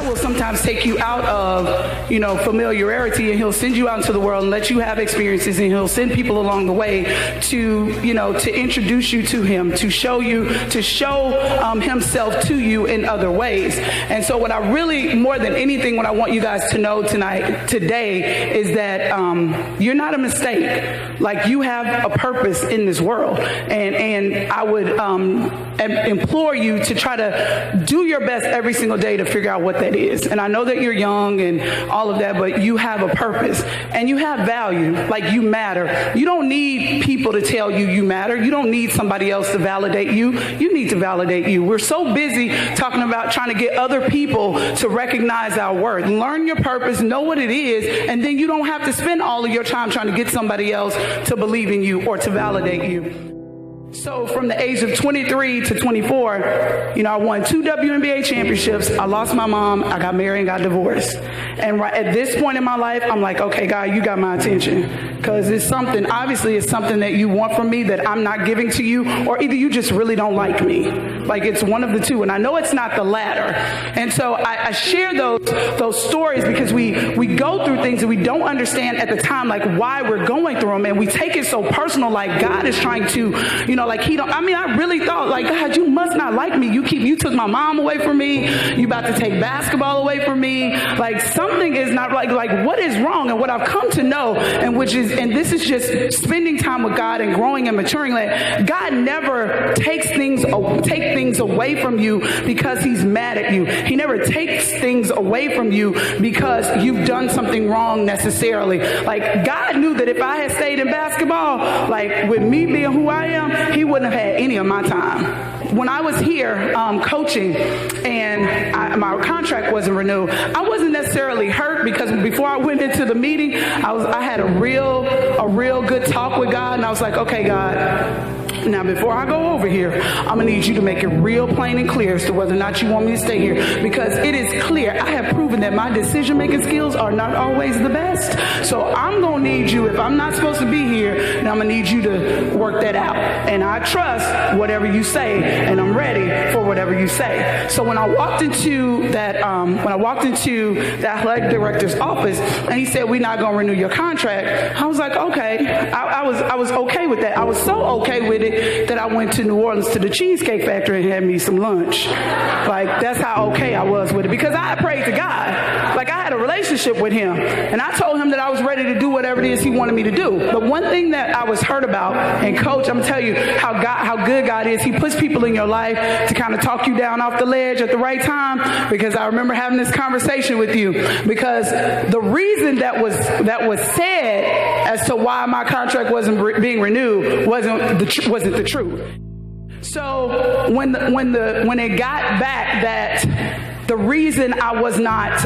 God will sometimes take you out of, familiarity, and he'll send you out into the world and let you have experiences, and he'll send people along the way to introduce you to him, to show himself to you in other ways. And so what I really, more than anything, what I want you guys to know today is that you're not a mistake. Like, you have a purpose in this world. And I would implore you to try to do your best every single day to figure out what that is. And I know that you're young and all of that, but you have a purpose and you have value. Like, you matter. You don't need people to tell you you matter. You don't need somebody else to validate you. You need to validate you. We're so busy talking about trying to get other people to recognize our worth. Learn your purpose, know what it is, and then you don't have to spend all of your time trying to get somebody else to believe in you or to validate you. So from the age of 23 to 24, I won 2 WNBA championships. I lost my mom. I got married and got divorced. And right at this point in my life, I'm like, okay, God, you got my attention. Because it's something that you want from me that I'm not giving to you, or either you just really don't like me. Like, it's one of the two. And I know it's not the latter. And so I share those stories because we go through things that we don't understand at the time, like why we're going through them. And we take it so personal, like God is trying to, I really thought, like, God, you must not like me. You took my mom away from me. You about to take basketball away from me. Like, something is not like what is wrong? And what I've come to know, and this is just spending time with God and growing and maturing, that God never take things away from you because he's mad at you. He never takes things away from you because you've done something wrong necessarily. Like, God knew that if I had stayed in basketball, like, with me being who I am, he wouldn't have had any of my time. When I was here coaching and my contract wasn't renewed, I wasn't necessarily hurt because before I went into the meeting, I had a real good talk with God, and I was like, okay, God, now before I go over here, I'm going to need you to make it real plain and clear as to whether or not you want me to stay here, because it is clear. I have proven that my decision-making skills are not always the best. So I'm going to need you, if I'm not supposed to be here, then I'm going to need you to work that out. And I trust whatever you say, and I'm ready for whatever you say. So when I walked into that athletic director's office, and he said, we're not going to renew your contract, I was like, okay. I was okay with that. I was so okay with it that I went to New Orleans to the Cheesecake Factory and had me some lunch. Like, that's how okay I was with it, because I had prayed to God. Like, I had a relationship with him, and I told him that I was ready to do whatever it is he wanted me to do. But one thing that I was hurt about, and Coach, I'm going to tell you how good God is. He puts people in your life to kind of talk you down off the ledge at the right time, because I remember having this conversation with you, because the reason that was said as to why my contract wasn't being renewed wasn't the truth. So when it got back that the reason I was not,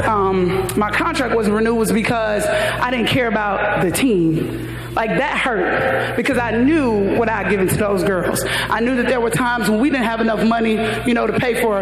my contract wasn't renewed was because I didn't care about the team. Like, that hurt, because I knew what I had given to those girls. I knew that there were times when we didn't have enough money, to pay for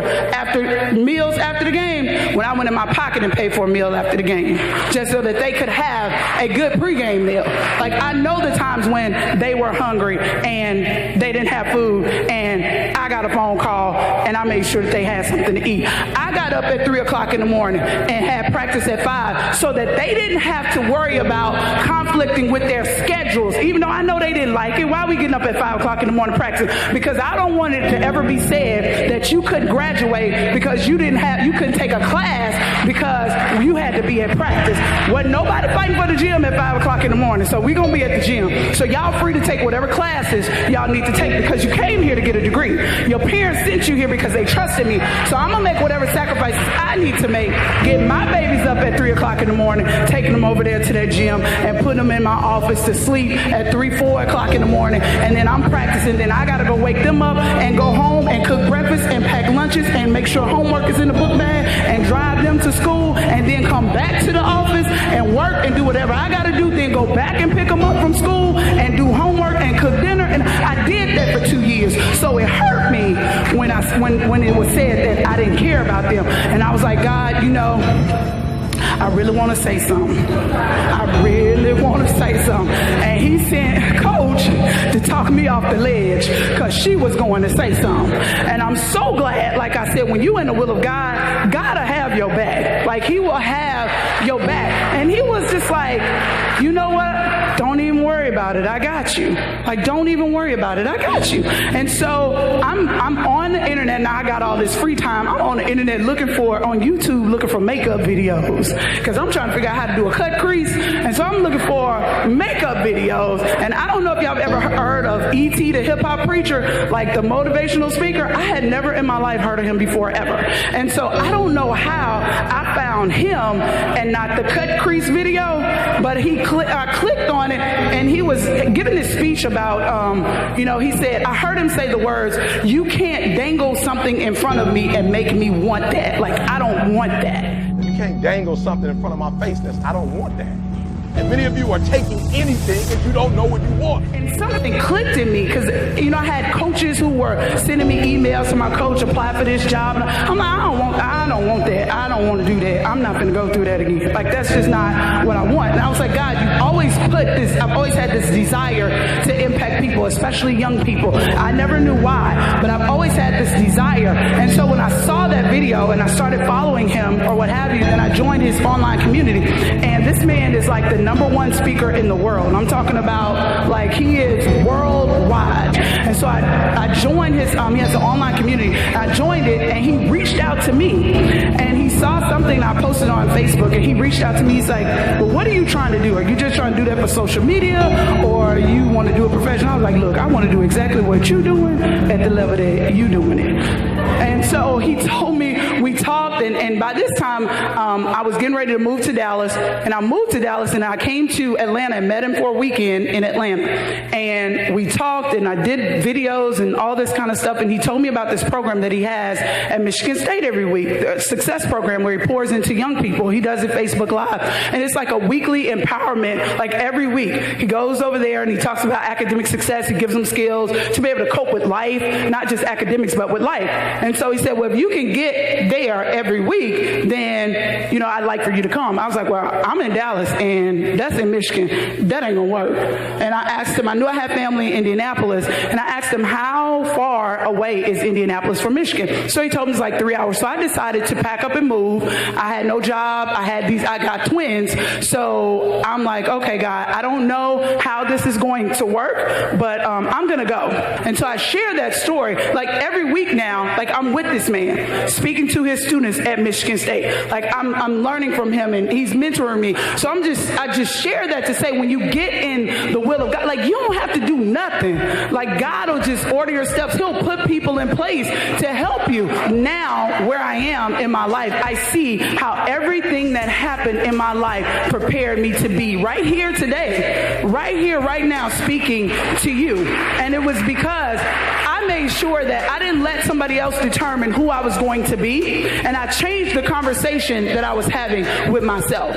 meals after the game, when I went in my pocket and paid for a meal after the game, just so that they could have a good pregame meal. Like, I know the times when they were hungry and they didn't have food, and I got a phone call and I made sure that they had something to eat. I got up at 3 o'clock in the morning and had practice at 5 so that they didn't have to worry about conflicting with their schedules, even though I know they didn't like it. Why are we getting up at 5 o'clock in the morning practice? Because I don't want it to ever be said that you couldn't graduate because you couldn't take a class because you had to be at practice. Wasn't nobody fighting for the gym at 5 o'clock in the morning, so we're going to be at the gym. So y'all free to take whatever classes y'all need to take, because you came here to get a degree. Your parents sent you here because they trusted me. So I'm going to make whatever sacrifices I need to make, get my babies up at 3 o'clock in the morning, taking them over there to their gym and putting them in my office to sleep at 4 o'clock in the morning, and then I'm practicing. Then I gotta go wake them up and go home and cook breakfast and pack lunches and make sure homework is in the book bag and drive them to school, and then come back to the office and work and do whatever I gotta do, then go back and pick them up from school and do homework and cook dinner. And I did that for 2 years. So it hurt me when it was said that I didn't care about them. And I was like, God, I really want to say something. I really want to say something. And he sent Coach to talk me off the ledge because she was going to say something. And I'm so glad, like I said, when you in the will of God, God will have your back. Like, he will have your back. And he was just like, you know what? Don't even worry about it. I got you. Like, don't even worry about it. I got you. And so I'm on the internet now. I got all this free time. I'm on the internet on YouTube looking for makeup videos because I'm trying to figure out how to do a cut crease. And so I'm looking for makeup videos. And I don't know if y'all have ever heard of E.T., the hip hop preacher, like the motivational speaker. I had never in my life heard of him before ever. And so I don't know how I found him and not the cut crease video, but I clicked on it, and he was giving this speech about, he said, I heard him say the words, you can't dangle something in front of me and make me want that. Like, I don't want that. You can't dangle something in front of my face I don't want that. And many of you are taking anything and you don't know what you want. And something clicked in me because, I had coaches who were sending me emails to my coach, apply for this job. And I'm like, I don't want that. I don't want to do that. I'm not going to go through that again. Like, that's just not what I want. And I was like, God, I've always had this desire to impact people, especially young people. I never knew why, but I've always had this desire. And so when I saw that video and I started following him or what have you, then I joined his online community. And this man is like the #1 speaker in the world. I'm talking about, like, he is worldwide. And so I joined his, he has an online community. I joined it, and he reached out to me, and he saw something I posted on Facebook, and he reached out to me. He's like, well, what are you trying to do? Are you just trying to do that for social media, or you want to do it professional? I was like, look, I want to do exactly what you're doing at the level that you doing it. And so he told me, we talked, and by this time, I was getting ready to move to Dallas, and I moved to Dallas, and I came to Atlanta and met him for a weekend in Atlanta. And we talked, and I did videos and all this kind of stuff, and he told me about this program that he has at Michigan State every week, a success program where he pours into young people. He does it Facebook Live. And it's like a weekly empowerment, like every week. He goes over there and he talks about academic success. He gives them skills to be able to cope with life, not just academics, but with life. And so he said, well, if you can get there every week, then, I'd like for you to come. I was like, well, I'm in Dallas, and that's in Michigan. That ain't gonna work. And I asked him, I knew I had family in Indianapolis, and I asked him, how far away is Indianapolis from Michigan? So he told me it's like 3 hours. So I decided to pack up and move. I had no job. I got twins. So I'm like, okay, God, I don't know how this is going to work, but I'm gonna go. And so I share that story. Like, every week now, like, I'm with this man, speaking to his students at Michigan State. Like, I'm learning from him, and he's mentoring me. So I just share that to say, when you get in the will of God, like, you don't have to do nothing. Like, God will just order your steps. He'll put people in place to help you. Now, where I am in my life, I see how everything that happened in my life prepared me to be right here today, right here, right now, speaking to you. And it was because I made sure that I didn't let somebody else determine who I was going to be, and I changed the conversation that I was having with myself.